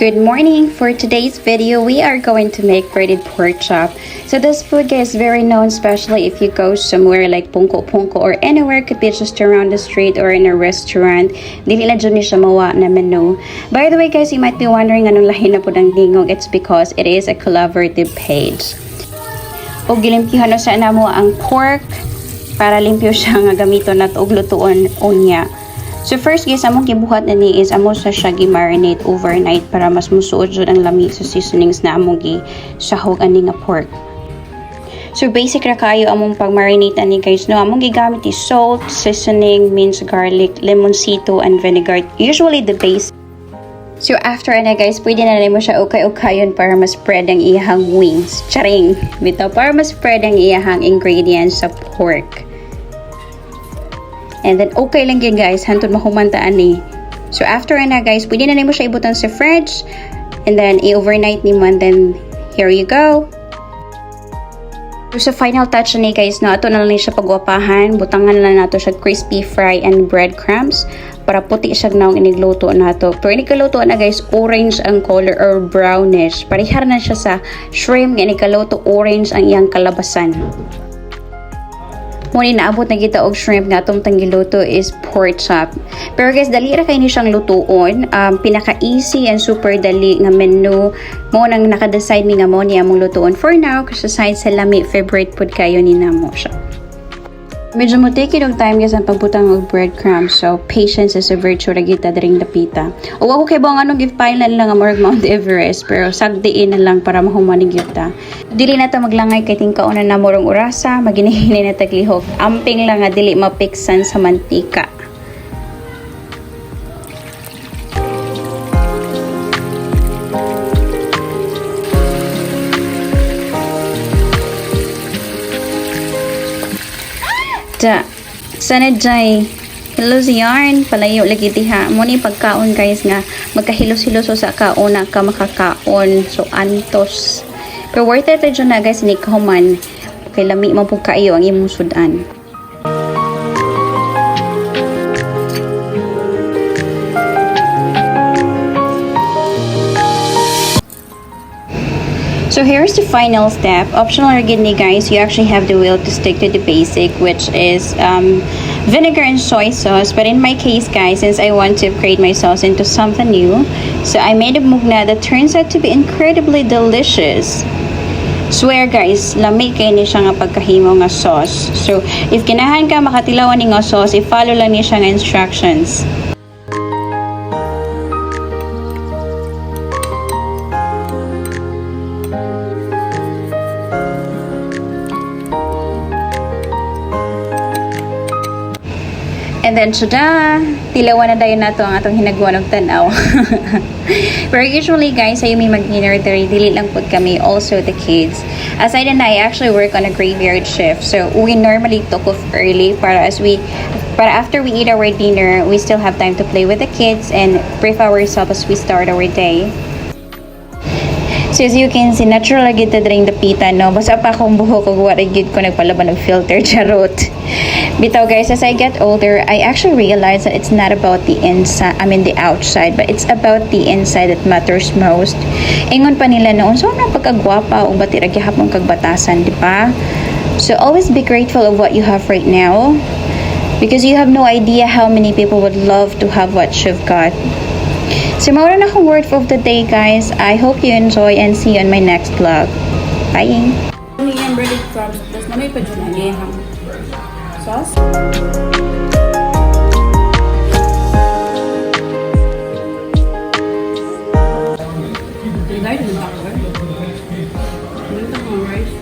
Good morning! For today's video, we are going to make breaded pork chop. So this food guys is very known, especially if you go somewhere like Pungko or anywhere, could be just around the street or in a restaurant. Dili na dyan ni siya mawa na menu. By the way guys, you might be wondering anong lahi na po ng dingog. It's because it is a collaborative page. O gilimpyuhan na sa namo ang pork para limpyo siya nga gamiton at og lutuon unya. So first guys, among gibuhat na ni is amo sa siya gi-marinate overnight para mas musuod jud ang lami sa seasonings na among gi-sahog ani nga pork. So basic ra kayo among pag-marinate ani guys, no. Among gigamit is salt, seasoning, minced garlic, limoncito and vinegar. Usually the base. So after na guys, pwede na mo siya ukay-ukayon para ma-spread ang iyahang wings. Charing! Bitaw para ma-spread ang iyahang ingredients sa pork. And then, okay lang yun guys, hantod mahumantaan ni. So, after na guys, pwede na mo siya ibutan sa fridge. And then, i-overnight ni mo. And then, here you go. So, sa final touch ni guys, no, ito na lang siya pagwapahan. Butangan na lang nato siya crispy fry and breadcrumbs. Para puti siya naong inigluto nato. Pero inigluto na guys, orange ang color or brownish. Parihar na siya sa shrimp. Inigluto orange ang iyang kalabasan. Muna naabot na kita og shrimp nga atong tanggiluto is pork chop. Pero guys, dali ra kay ni siyang lutuon. Pinaka-easy and super dali nga menu. Mo nang naka-decide mi nga mo niya mong lutuon for now kasi aside sa lami favorite food kayo ni namo siya. Medyo mo take yung time guys ang pagbutang og breadcrumbs. So, patience is a virtue ra kita daring dapita. O ako kay bang anong gift-pilan lang nga morag Mount Everest pero sagdiin na lang para mahumanig yuta. Dili na ta maglangay kay tingkaon na morong orasa, maginihini na taglihok. Amping lang nga dili mapiksan sa mantika. Sana jay hello si yarn palayo lagi diha mo ni pagkaon guys nga magkahilos-hiloso sa kauna ka makakaon so antos pero worth it jud na guys ni kahuman kay lami man pud kaayo ang imong sudan. So here's the final step. Optional again guys, you actually have the will to stick to the basic, which is vinegar and soy sauce. But in my case guys, since I want to upgrade my sauce into something new, so I made a mugna that turns out to be incredibly delicious. Swear guys, lami kay ni siya nga pagkahimo nga sauce. So if ginahan ka makatilawan ni nga sauce, i-follow lang ni siya nga instructions. And then, tada! Tilawan na dayon nato ang atong hinagwan og tanaw. Pero usually, guys, ay may mag-dinner there. Dili lang pud kami. Also, the kids. Aside na, I actually work on a graveyard shift. So, we normally took off early para after we eat our dinner, we still have time to play with the kids and brief ourselves as we start our day. So as you can see, natural lagi ta during the pita, no? Basta pa akong buhok kung wala gid ko nagpalaban ng filter, charot. Bitaw guys, as I get older, I actually realize that it's not about the inside, the outside, but it's about the inside that matters most. Ingon pa nila noon, so na pagkagwapa o bati ra gyapon kag batasan, di ba? So always be grateful of what you have right now because you have no idea how many people would love to have what you've got. So, mawala na akong word of the day, guys. I hope you enjoy and see you on my next vlog. Bye! Ano yung breaded crumbs? Tapos na may pa dyan ang ihang sauce. Dahil din ako. Dito mga rice.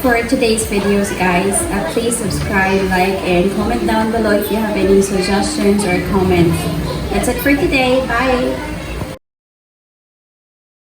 For today's videos guys, please subscribe, like and comment down below if you have any suggestions or comments. That's it for today. Bye!